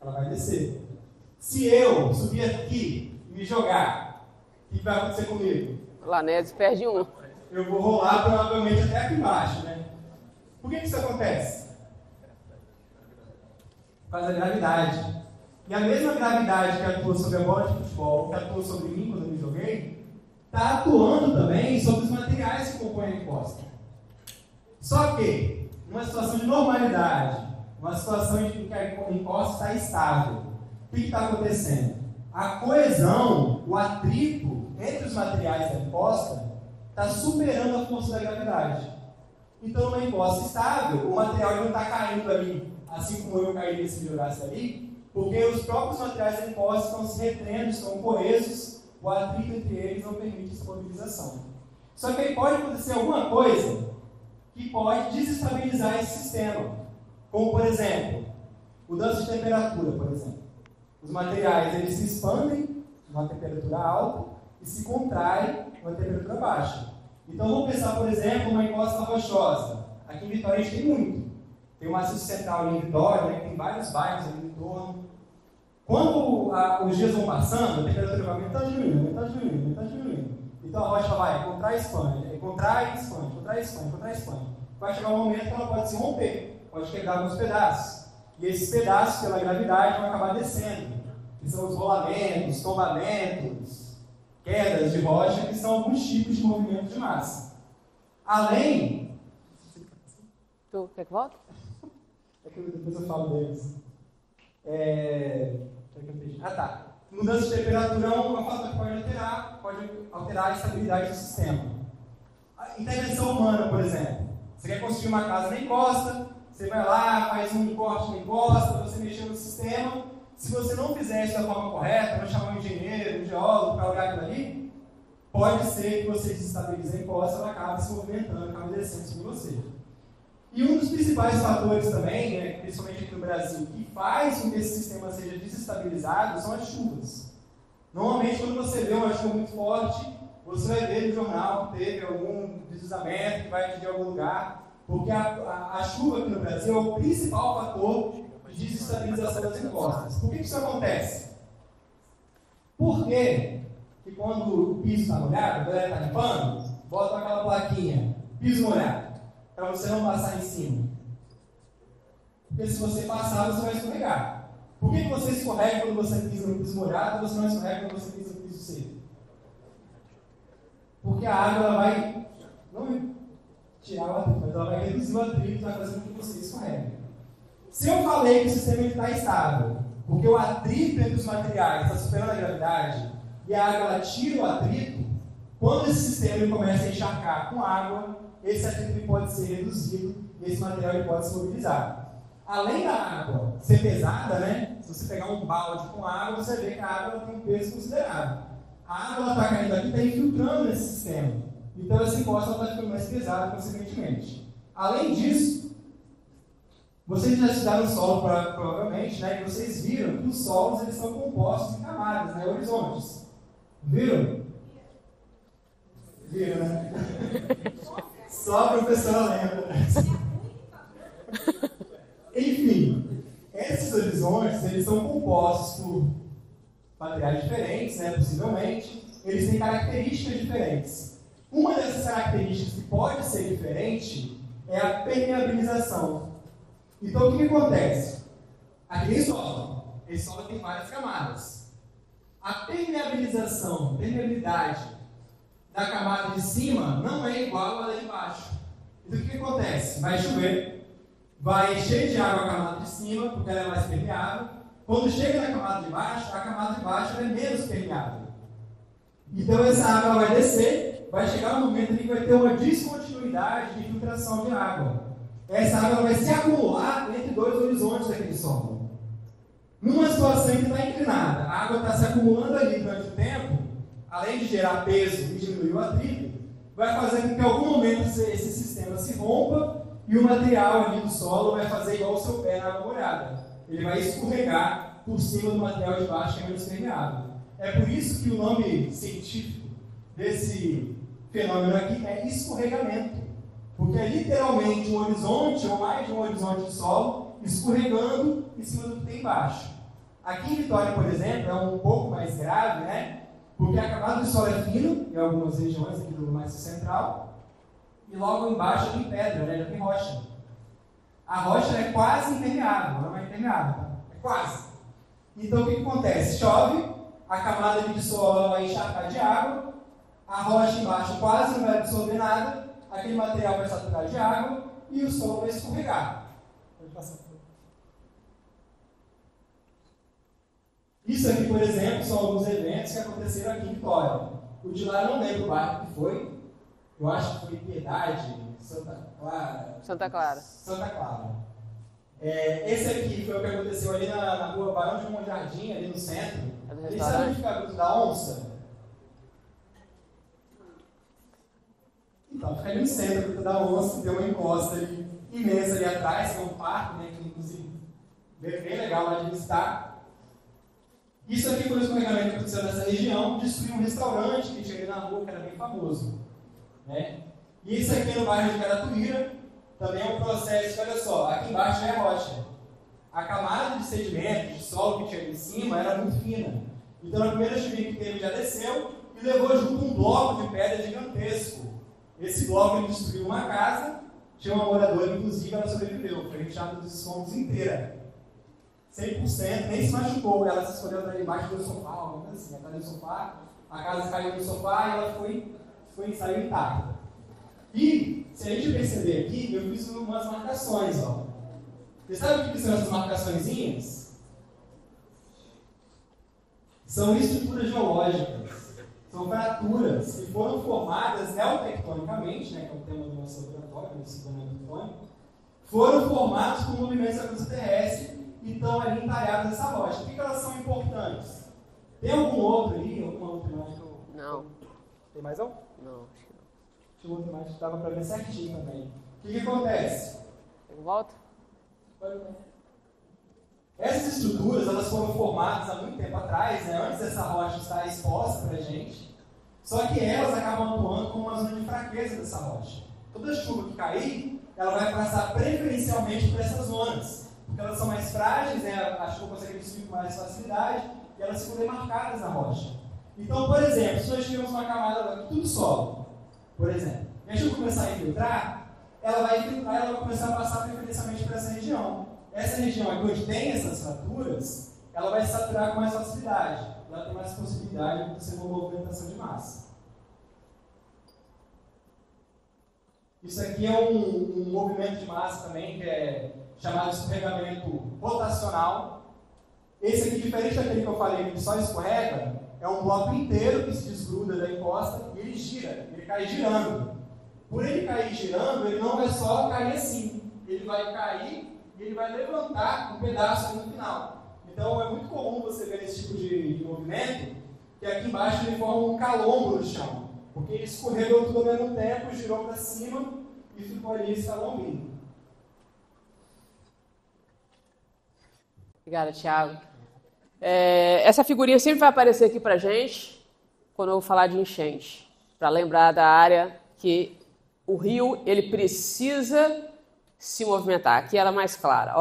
Ela vai descer. Se eu subir aqui e me jogar, o que vai acontecer comigo? Lanedes perde um. Eu vou rolar provavelmente até aqui embaixo, né? Por que isso acontece? Por causa da gravidade. E a mesma gravidade que atua sobre a bola de futebol, que atua sobre mim quando eu me joguei, está atuando também sobre os materiais que compõem a encosta. Só que, numa situação de normalidade, uma situação em que a encosta está estável, o que está acontecendo? A coesão, o atrito entre os materiais da encosta está superando a força da gravidade. Então, numa encosta estável, o material não está caindo ali, assim como eu cairia se me jogasse ali, porque os próprios materiais da encosta estão se retendo, estão coesos, o atrito entre eles não permite essa mobilização. Só que aí pode acontecer alguma coisa que pode desestabilizar esse sistema. Como, por exemplo, mudança de temperatura, por exemplo. Os materiais eles se expandem numa temperatura alta e se contraem numa temperatura baixa. Então, vamos pensar, por exemplo, uma encosta rochosa. Aqui em Vitória a gente tem muito. Tem o Maciço Central ali em Vitória, né, tem vários bairros ali em torno. Quando os dias vão passando, a temperatura vai aumentando, diminuindo. Então a rocha vai contrai, expande, expande. Vai chegar um momento que ela pode se romper, pode quebrar alguns pedaços. E esses pedaços, pela gravidade, vão acabar descendo. Que são os rolamentos, tombamentos, quedas de rocha, que são alguns tipos de movimento de massa. Além... Tu quer que volte? É que depois eu falo deles. Tá. Mudança de temperatura é uma fator que pode alterar a estabilidade do sistema. A intervenção humana, por exemplo. Você quer construir uma casa na encosta, você vai lá, faz um corte na encosta, você mexeu no sistema. Se você não fizer isso da forma correta, não chamar um engenheiro, um geólogo para olhar aquilo ali, pode ser que você desestabilize a encosta, ela acaba se movimentando, acaba descendo sobre você. E um dos principais fatores também, né, principalmente aqui no Brasil, que faz com que esse sistema seja desestabilizado são as chuvas. Normalmente, quando você vê uma chuva muito forte, você vai ver no jornal que teve algum deslizamento, que vai atingir algum lugar, porque a chuva aqui no Brasil é o principal fator de desestabilização das encostas. Por que isso acontece? Porque que quando o piso está molhado, a galera está limpando, bota aquela plaquinha, piso molhado, para você não passar em cima. Porque se você passar, você vai escorregar. Por que você escorrega quando você pisa no piso molhado e você não escorrega quando você pisa no piso seco? Porque a água ela vai, não tirar o atrito, mas ela vai reduzir o atrito e vai fazer com que você escorregue. Se eu falei que o sistema está estável, porque o atrito entre os materiais está superando a gravidade e a água ela tira o atrito, quando esse sistema ele começa a encharcar com água, esse atrito pode ser reduzido e esse material ele pode se mobilizar. Além da água ser pesada, né? Se você pegar um balde com água, você vê que a água tem um peso considerável. A água está caindo aqui, está infiltrando nesse sistema. Então essa encosta está ficando mais pesada, consequentemente. Além disso, vocês já estudaram o solo provavelmente, né? E vocês viram que os solos eles são compostos de camadas, né? Horizontes. Viram? Viram, né? Só a professora lembra. Enfim, esses horizontes eles são compostos por materiais diferentes, né, possivelmente. Eles têm características diferentes. Uma dessas características que pode ser diferente é a permeabilização. Então, o que acontece? Aqui tem solo. Esse solo tem várias camadas. A permeabilidade da camada de cima não é igual à da de baixo. Então, o que acontece? Vai chover, vai encher de água a camada de cima, porque ela é mais permeável. Quando chega na camada de baixo, a camada de baixo é menos permeável. Então, essa água vai descer, vai chegar um momento em que vai ter uma descontinuidade de infiltração de água. Essa água vai se acumular entre dois horizontes daquele solo. Numa situação em que está inclinada, a água está se acumulando ali durante o tempo, além de gerar peso e diminuir o atrito, vai fazer com que em algum momento esse sistema se rompa e o material ali do solo vai fazer igual o seu pé na água molhada. Ele vai escorregar por cima do material de baixo que é menos permeável. É por isso que o nome científico desse fenômeno aqui é escorregamento. Porque é literalmente um horizonte, ou mais de um horizonte de solo, escorregando em cima do que tem embaixo. Aqui em Vitória, por exemplo, é um pouco mais grave, né? Porque a camada do solo é fino, em algumas regiões aqui do Maciço Central, e logo embaixo tem pedra, né? Já tem rocha. A rocha é quase impermeável, não é impermeável, é quase. Então o que acontece? Chove, a camada de solo vai encharcar de água, a rocha embaixo quase não vai absorver nada, aquele material vai saturar de água e o solo vai escorregar. Pode passar. Isso aqui, por exemplo, são alguns eventos que aconteceram aqui em Vitória. O de lá eu não lembro o bairro que foi. Eu acho que foi Piedade, Santa Clara. Santa Clara. Santa Clara. Esse aqui foi o que aconteceu ali na rua Barão de Bom Jardim, ali no centro. Ali sabe onde fica a Gruta da Onça? Então, fica ali no centro, a Gruta da Onça, tem uma encosta ali, imensa ali atrás, que é um parque, né, que inclusive é bem legal lá de visitar. Isso aqui foi o escorregamento que aconteceu nessa região, destruiu um restaurante que tinha ali na rua, que era bem famoso. Né? E isso aqui no bairro de Caratuíra também é um processo, olha só, aqui embaixo é rocha. A camada de sedimento, de solo que tinha ali em cima, era muito fina. Então, na primeira chuvinha que teve, já desceu e levou junto um bloco de pedra gigantesco. Esse bloco ele destruiu uma casa, tinha uma moradora, inclusive, ela sobreviveu, foi retirada dos escombros inteira. 100%, nem se machucou, ela se escolheu para embaixo do sofá, alguma coisa assim, ela caiu no sofá, a casa caiu no sofá e ela saiu intacta. E, se a gente perceber aqui, eu fiz umas marcações, ó. Você sabe o que são essas marcaçõezinhas? São estruturas geológicas, são fraturas que foram formadas neotectonicamente, né, que é o tema do nosso laboratório, do ciclamento tectônico, foram formados por movimentos da cruz terrestre e estão ali entalhadas nessa rocha. Por que elas são importantes? Tem algum outro aí? Alguma outra imagem? Não. Tem mais um? Não, acho que não. Tinha outra imagem que dava para ver certinho também. O que acontece? Volta? Essas estruturas elas foram formadas há muito tempo atrás, né, antes dessa rocha estar exposta para a gente, só que elas acabam atuando como uma zona de fraqueza dessa rocha. Toda chuva que cair, ela vai passar preferencialmente por essas zonas, porque elas são mais frágeis, né, a chuva consegue destruir com mais facilidade e elas ficam demarcadas na rocha. Então, por exemplo, se nós tivermos uma camada aqui, tudo solo, por exemplo, e a chuva começar a infiltrar, ela vai começar a passar preferencialmente por essa região. Essa região aqui, onde tem essas fraturas, ela vai se saturar com mais facilidade. Ela tem mais possibilidade de ser uma movimentação de massa. Isso aqui é um movimento de massa também, que é chamado de escorregamento rotacional. Esse aqui, diferente daquele que eu falei, que só escorrega, é um bloco inteiro que se desgruda da encosta e ele gira, ele cai girando. Por ele cair girando, ele não vai só cair assim, ele vai cair e ele vai levantar um pedaço no final. Então é muito comum você ver esse tipo de movimento, que aqui embaixo ele forma um calombo no chão, porque ele escorregou tudo ao mesmo tempo, girou para cima e ficou ali escalombando. Obrigada, Thiago. Essa figurinha sempre vai aparecer aqui pra gente quando eu vou falar de enchente, para lembrar da área que o rio ele precisa se movimentar. Aqui ela é mais clara.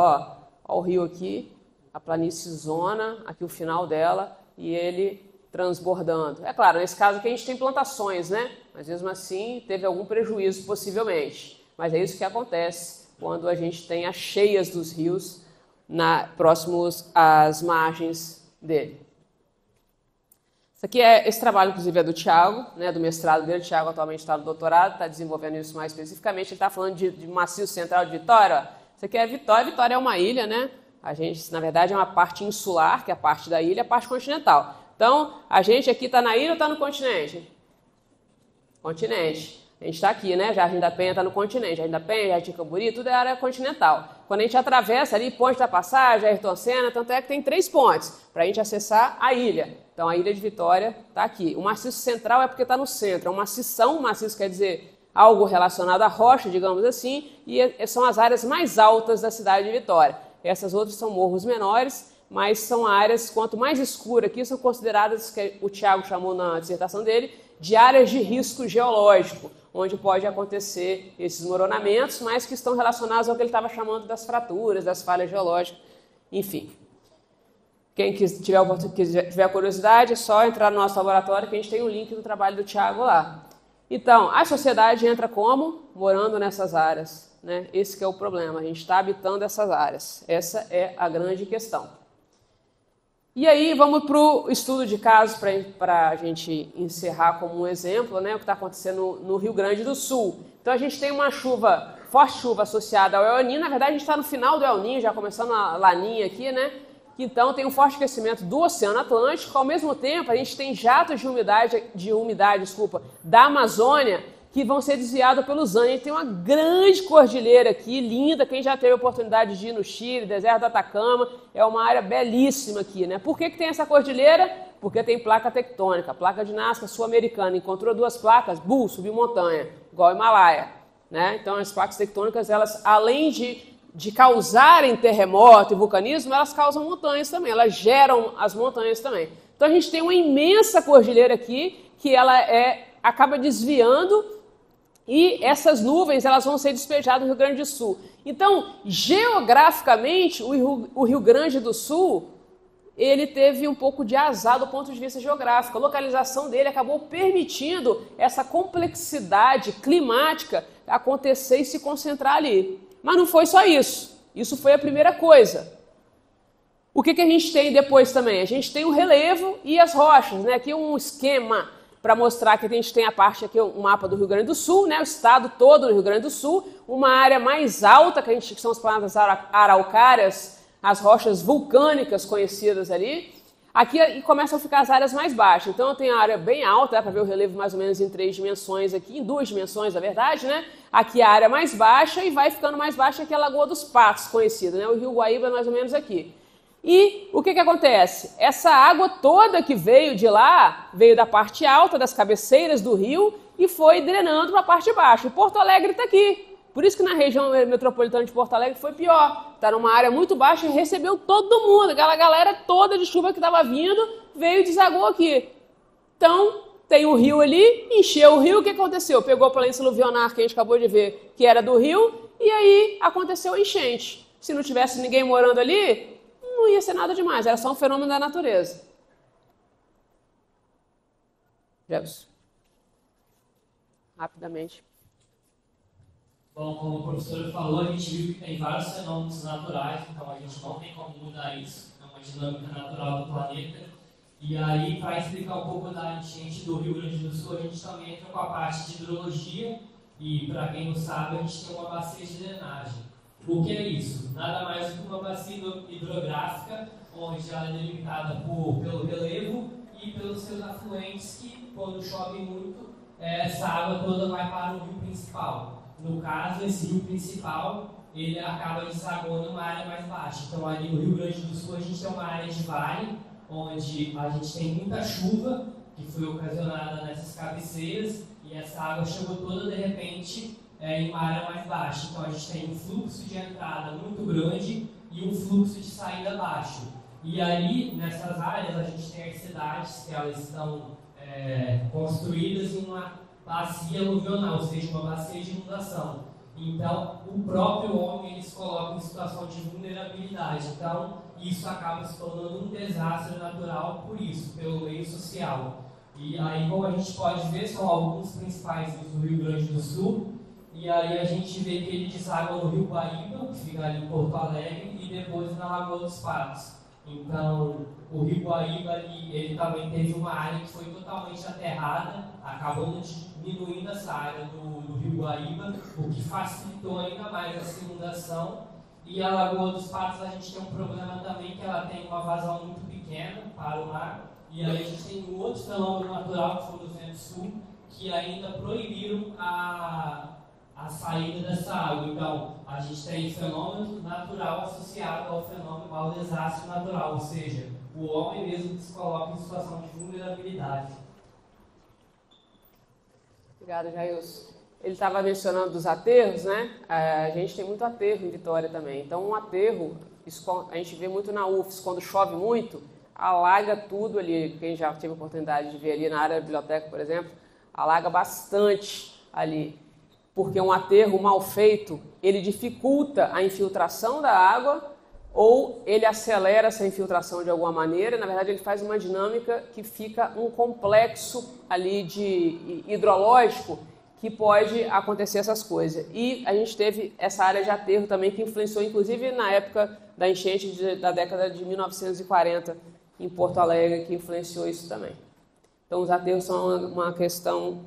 Ó o rio aqui, a planície zona, aqui o final dela, e ele transbordando. É claro, nesse caso aqui a gente tem plantações, né? Mas mesmo assim teve algum prejuízo possivelmente. Mas é isso que acontece quando a gente tem as cheias dos rios próximos às margens dele. Esse trabalho, inclusive, é do Thiago, né, do mestrado dele. O Thiago atualmente está no doutorado, está desenvolvendo isso mais especificamente. Ele está falando de maciço central de Vitória. Ó. Isso aqui é Vitória. Vitória é uma ilha, né? A gente, na verdade, é uma parte insular, que é a parte da ilha, a parte continental. Então, a gente aqui está na ilha ou está no continente? Continente. A gente está aqui, né? Jardim da Penha está no continente. Jardim da Penha, Jardim Camburi, tudo é área continental. Quando a gente atravessa ali, Ponte da Passagem, Ayrton Senna, tanto é que tem 3 pontes para a gente acessar a ilha. Então, a ilha de Vitória está aqui. O maciço central é porque está no centro. É uma macição, maciço quer dizer algo relacionado à rocha, digamos assim, e são as áreas mais altas da cidade de Vitória. Essas outras são morros menores, mas são áreas, quanto mais escura aqui, são consideradas, que o Thiago chamou na dissertação dele, de áreas de risco geológico, onde pode acontecer esses moronamentos, mas que estão relacionados ao que ele estava chamando das fraturas, das falhas geológicas, enfim. Quem tiver curiosidade, é só entrar no nosso laboratório, que a gente tem o link do trabalho do Thiago lá. Então, a sociedade entra como? Morando nessas áreas. Né? Esse que é o problema, a gente está habitando essas áreas. Essa é a grande questão. E aí vamos para o estudo de casos para a gente encerrar como um exemplo, né, o que está acontecendo no Rio Grande do Sul. Então a gente tem uma forte chuva associada ao El Niño. Na verdade a gente está no final do El Niño, já começando a Laninha aqui, né? Então tem um forte aquecimento do Oceano Atlântico. Ao mesmo tempo a gente tem jatos de umidade da Amazônia que vão ser desviados pelos Andes. Tem uma grande cordilheira aqui, linda. Quem já teve a oportunidade de ir no Chile, deserto do Atacama, é uma área belíssima aqui, né? Por que tem essa cordilheira? Porque tem placa tectônica, placa de Nazca sul-americana. Encontrou duas placas, subiu montanha, igual o Himalaia, né? Então as placas tectônicas, elas, além de causarem terremoto e vulcanismo, elas causam montanhas também, elas geram as montanhas também. Então a gente tem uma imensa cordilheira aqui, que ela acaba desviando, e essas nuvens elas vão ser despejadas no Rio Grande do Sul. Então, geograficamente, o Rio Grande do Sul, ele teve um pouco de azar do ponto de vista geográfico. A localização dele acabou permitindo essa complexidade climática acontecer e se concentrar ali. Mas não foi só isso. Isso foi a primeira coisa. O que a gente tem depois também? A gente tem o relevo e as rochas, né? Aqui um esquema para mostrar que a gente tem a parte aqui, um mapa do Rio Grande do Sul, né? O estado todo do Rio Grande do Sul, uma área mais alta, que são as planadas araucárias, as rochas vulcânicas conhecidas ali. Aqui começam a ficar as áreas mais baixas. Então eu tenho a área bem alta, dá para ver o relevo mais ou menos em 3 dimensões aqui, em 2 dimensões, na verdade, né? Aqui a área mais baixa e vai ficando mais baixa aqui a Lagoa dos Patos, conhecida, né? O Rio Guaíba é mais ou menos aqui. E o que acontece? Essa água toda que veio de lá, veio da parte alta, das cabeceiras do rio, e foi drenando para a parte baixa. E Porto Alegre está aqui. Por isso que na região metropolitana de Porto Alegre foi pior. Está numa área muito baixa e recebeu todo mundo. Aquela galera toda de chuva que estava vindo, veio e desagou aqui. Então, tem o rio ali, encheu o rio, o que aconteceu? Pegou a planície aluvionar que a gente acabou de ver, que era do rio, e aí aconteceu a enchente. Se não tivesse ninguém morando ali, não ia ser nada demais, era só um fenômeno da natureza. Jefferson. Rapidamente. Bom, como o professor falou, a gente viu que tem vários fenômenos naturais, então a gente não tem como mudar isso, é uma dinâmica natural do planeta. E aí, para explicar um pouco da enchente do Rio Grande do Sul, a gente também entra com a parte de hidrologia, e para quem não sabe, a gente tem uma bacia de drenagem. O que é isso? Nada mais do que uma bacia hidrográfica, onde ela é delimitada pelo relevo e pelos seus afluentes, que quando chove muito, essa água toda vai para o rio principal. No caso, esse rio principal, ele acaba desaguando uma área mais baixa. Então, ali no Rio Grande do Sul, a gente tem uma área de vale, onde a gente tem muita chuva, que foi ocasionada nessas cabeceiras, e essa água chegou toda, de repente, em uma área mais baixa. Então, a gente tem um fluxo de entrada muito grande e um fluxo de saída baixo. E ali, nessas áreas, a gente tem as cidades, que elas estão construídas em uma bacia aluvional, ou seja, uma bacia de inundação. Então, o próprio homem ele se coloca em situação de vulnerabilidade. Então, isso acaba se tornando um desastre natural por isso, pelo meio social. E aí, como a gente pode ver, são alguns principais rios do Rio Grande do Sul. E aí a gente vê que ele deságua no Rio Guaíba, que fica ali em Porto Alegre, e depois na Lagoa dos Patos. Então, o Rio Guaíba ele também teve uma área que foi totalmente aterrada, acabando diminuindo essa área do Rio Guaíba, o que facilitou ainda mais essa inundação. E a Lagoa dos Patos, a gente tem um problema também, que ela tem uma vazão muito pequena para o mar. E aí a gente tem um outro fenômeno natural, que foi no Centro-Sul, que ainda proibiram a saída dessa água. Então, a gente tem fenômeno natural associado ao fenômeno, ao desastre natural, ou seja, o homem mesmo que se coloca em situação de vulnerabilidade. Obrigada, Jailson. Ele estava mencionando dos aterros, né? A gente tem muito aterro em Vitória também. Então, um aterro, isso a gente vê muito na UFES, quando chove muito, alaga tudo ali. Quem já teve a oportunidade de ver ali na área da biblioteca, por exemplo, alaga bastante ali. Porque um aterro mal feito, ele dificulta a infiltração da água ou ele acelera essa infiltração de alguma maneira. Na verdade, ele faz uma dinâmica que fica um complexo ali de hidrológico que pode acontecer essas coisas. E a gente teve essa área de aterro também que influenciou, inclusive, na época da enchente da década de 1940, em Porto Alegre que influenciou isso também. Então, os aterros são uma questão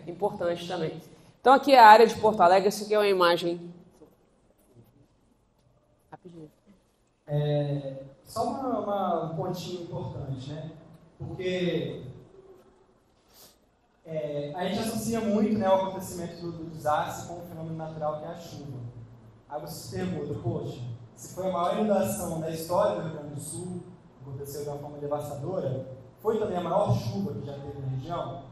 importante também. Então, aqui é a área de Porto Alegre. Essa aqui é uma imagem. Rapidinho. Só um pontinho importante, né? Porque a gente associa muito, né, o acontecimento do desastre com um fenômeno natural que é a chuva. Aí você se pergunta, poxa, se foi a maior inundação da história do Rio Grande do Sul, aconteceu de uma forma devastadora, foi também a maior chuva que já teve na região?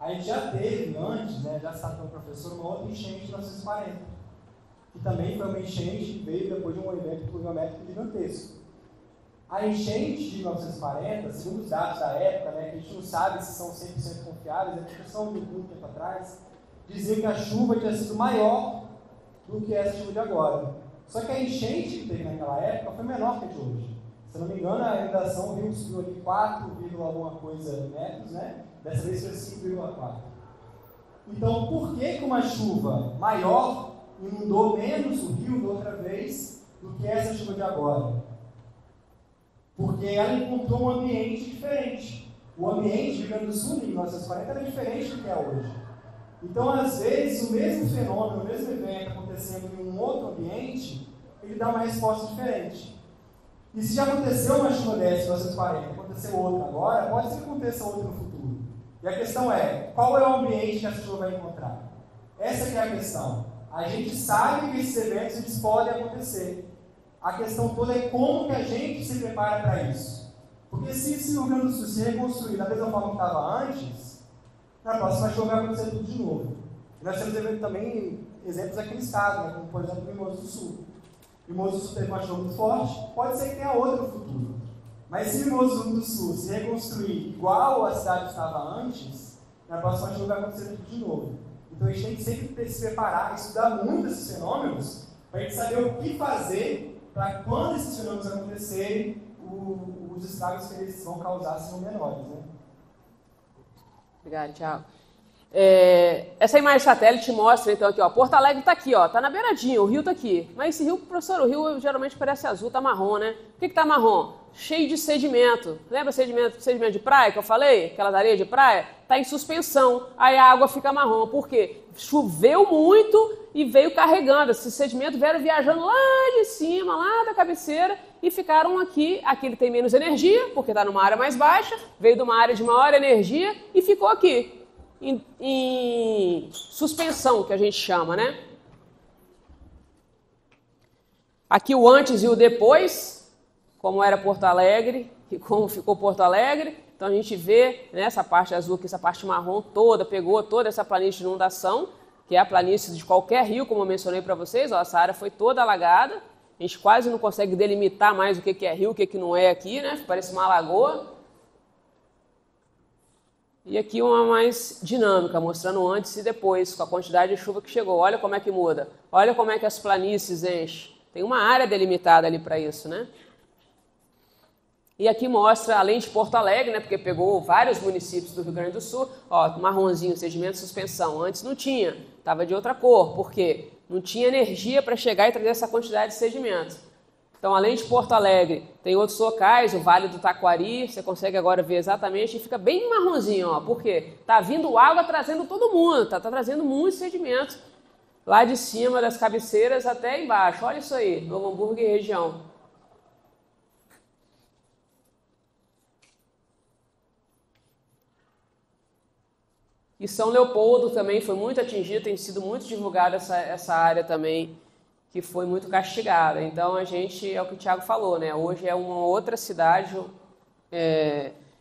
A gente já teve antes, né, já citado pelo professor, uma outra enchente de 1940, que também foi uma enchente que veio depois de um evento pluviométrico gigantesco. A enchente de 1940, segundo os dados da época, né, que a gente não sabe se são 100% confiáveis, a discussão de muito tempo atrás, dizia que a chuva tinha sido maior do que essa chuva de agora. Só que a enchente que teve naquela época foi menor que a de hoje. Se não me engano, a inundação, o rio subiu ali 4, alguma coisa metros, né? Dessa vez foi 5,4. Então, por que uma chuva maior inundou menos o rio da outra vez do que essa chuva de agora? Porque ela encontrou um ambiente diferente. O ambiente do Rio Grande do Sul, em 1940, era diferente do que é hoje. Então, às vezes, o mesmo fenômeno, o mesmo evento acontecendo em um outro ambiente, ele dá uma resposta diferente. E se já aconteceu uma chuva dessa em 1940, aconteceu outra agora, pode ser que aconteça outra no futuro. E a questão é, qual é o ambiente que essa chuva vai encontrar? Essa que é a questão. A gente sabe que esses eventos eles podem acontecer. A questão toda é como que a gente se prepara para isso. Porque se o Rio Grande do Sul se reconstruir da mesma forma que estava antes, na próxima chuva vai acontecer tudo de novo. E nós temos também exemplos aqui no estado, né, como por exemplo o Mimoso do Sul. O Mimoso do Sul teve uma chuva muito forte, pode ser que tenha outra no futuro. Mas se o Mimoso do Sul se reconstruir igual a cidade estava antes, na próxima chuva vai acontecer tudo de novo. Então a gente tem que sempre se preparar, estudar muito esses fenômenos, para a gente saber o que fazer para quando esses fenômenos acontecerem, os estragos que eles vão causar são menores, né? Obrigada, Thiago. Essa imagem satélite mostra, então, aqui, ó, Porto Alegre está aqui, ó, está na beiradinha, o rio está aqui. Mas esse rio, professor, o rio geralmente parece azul, está marrom, né? Por que está marrom? Cheio de sedimento. Lembra sedimento de praia que eu falei? Aquelas areias de praia? Está em suspensão, aí a água fica marrom. Por quê? Choveu muito e veio carregando. Esses sedimentos vieram viajando lá de cima, lá da cabeceira, e ficaram aqui. Aqui ele tem menos energia, porque está numa área mais baixa, veio de uma área de maior energia e ficou aqui. Em suspensão, que a gente chama, né? Aqui o antes e o depois, como era Porto Alegre e como ficou Porto Alegre. Então a gente vê, né, essa parte azul aqui, essa parte marrom toda, pegou toda essa planície de inundação, que é a planície de qualquer rio, como eu mencionei para vocês. Ó, essa área foi toda alagada, a gente quase não consegue delimitar mais o que é rio, o que não é aqui, né? Parece uma lagoa. E aqui uma mais dinâmica, mostrando antes e depois, com a quantidade de chuva que chegou. Olha como é que muda. Olha como é que as planícies enchem. Tem uma área delimitada ali para isso, né? E aqui mostra, além de Porto Alegre, né, porque pegou vários municípios do Rio Grande do Sul, ó, marronzinho, sedimento de suspensão. Antes não tinha, estava de outra cor. Por quê? Não tinha energia para chegar e trazer essa quantidade de sedimento. Então, além de Porto Alegre, tem outros locais, o Vale do Taquari, você consegue agora ver exatamente, e fica bem marronzinho, ó. Por quê? Tá vindo água trazendo todo mundo, tá trazendo muitos sedimentos, lá de cima das cabeceiras até embaixo. Olha isso aí, Novo Hamburgo e região. E São Leopoldo também foi muito atingido, tem sido muito divulgada essa área também, que foi muito castigada. Então, a gente, é o que o Thiago falou, né? Hoje é uma outra cidade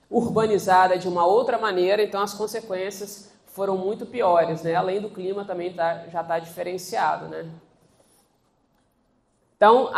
urbanizada de uma outra maneira, então as consequências foram muito piores, né? Além do clima também já está diferenciado, né? Então,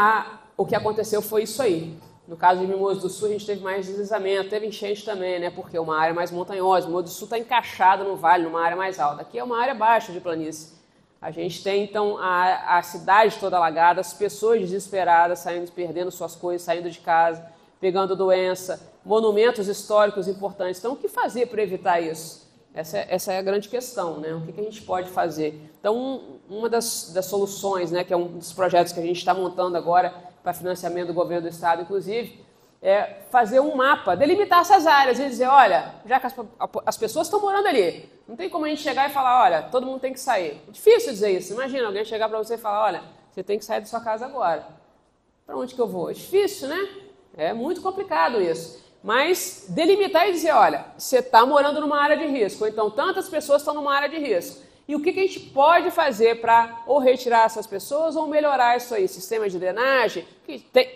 o que aconteceu foi isso aí. No caso de Mimoso do Sul, a gente teve mais deslizamento, teve enchente também, né? Porque é uma área mais montanhosa. Mimoso do Sul está encaixado no vale, numa área mais alta. Aqui é uma área baixa de planície. A gente tem, então, a cidade toda alagada, as pessoas desesperadas, saindo, perdendo suas coisas, saindo de casa, pegando doença, monumentos históricos importantes. Então, o que fazer para evitar isso? Essa é a grande questão, né? O que a gente pode fazer? Então, uma das soluções, né, que é um dos projetos que a gente está montando agora para financiamento do governo do Estado, inclusive, fazer um mapa, delimitar essas áreas e dizer, olha, já que as pessoas estão morando ali, não tem como a gente chegar e falar, olha, todo mundo tem que sair. É difícil dizer isso. Imagina alguém chegar para você e falar, olha, você tem que sair da sua casa agora. Para onde que eu vou? É difícil, né? É muito complicado isso. Mas delimitar e dizer, olha, você está morando numa área de risco, ou então tantas pessoas estão numa área de risco. E o que a gente pode fazer para ou retirar essas pessoas ou melhorar isso aí? Sistema de drenagem?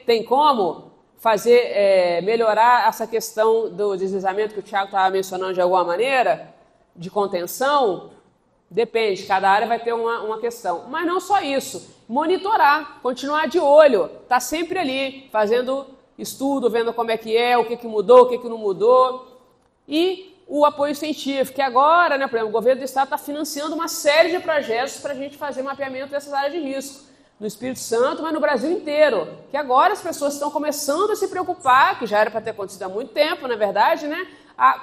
Tem como fazer, melhorar essa questão do deslizamento que o Thiago estava mencionando de alguma maneira? De contenção? Depende, cada área vai ter uma questão. Mas não só isso, monitorar, continuar de olho, estar sempre ali, fazendo estudo, vendo como é que é, o que mudou, o que não mudou. E o apoio científico, que agora, né, por exemplo, o governo do estado está financiando uma série de projetos para a gente fazer mapeamento dessas áreas de risco. No Espírito Santo, mas no Brasil inteiro. Que agora as pessoas estão começando a se preocupar, que já era para ter acontecido há muito tempo, na verdade, né,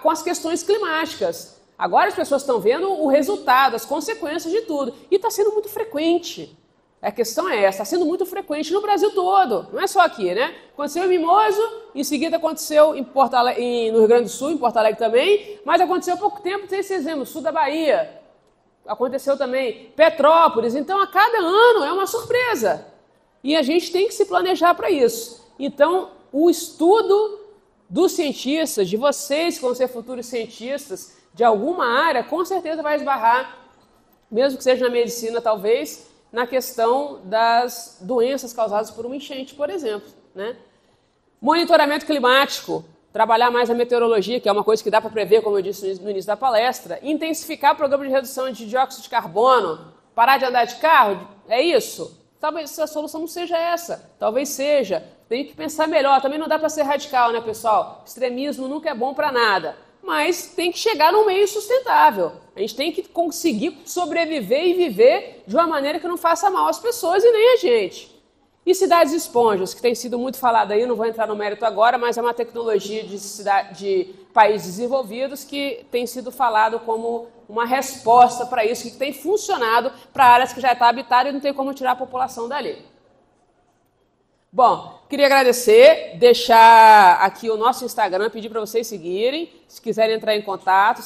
com as questões climáticas. Agora as pessoas estão vendo o resultado, as consequências de tudo. E está sendo muito frequente. A questão é essa, está sendo muito frequente no Brasil todo, não é só aqui, né? Aconteceu em Mimoso, em seguida aconteceu no Rio Grande do Sul, em Porto Alegre também, mas aconteceu há pouco tempo, tem esse exemplo, sul da Bahia, aconteceu também Petrópolis, então a cada ano é uma surpresa. E a gente tem que se planejar para isso. Então, o estudo dos cientistas, de vocês que vão ser futuros cientistas de alguma área, com certeza vai esbarrar, mesmo que seja na medicina talvez, na questão das doenças causadas por uma enchente, por exemplo, né? Monitoramento climático, trabalhar mais a meteorologia, que é uma coisa que dá para prever, como eu disse no início da palestra, intensificar o programa de redução de dióxido de carbono, parar de andar de carro, é isso? Talvez a solução não seja essa, talvez seja. Tem que pensar melhor, também não dá para ser radical, né, pessoal? Extremismo nunca é bom para nada. Mas tem que chegar num meio sustentável. A gente tem que conseguir sobreviver e viver de uma maneira que não faça mal às pessoas e nem a gente. E cidades esponjas, que tem sido muito falado aí, não vou entrar no mérito agora, mas é uma tecnologia de países desenvolvidos que tem sido falado como uma resposta para isso, que tem funcionado para áreas que já estão habitadas e não tem como tirar a população dali. Bom, queria agradecer, deixar aqui o nosso Instagram, pedir para vocês seguirem, se quiserem entrar em contato,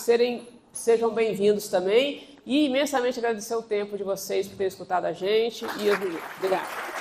sejam bem-vindos também, e imensamente agradecer o tempo de vocês por terem escutado a gente, e obrigado.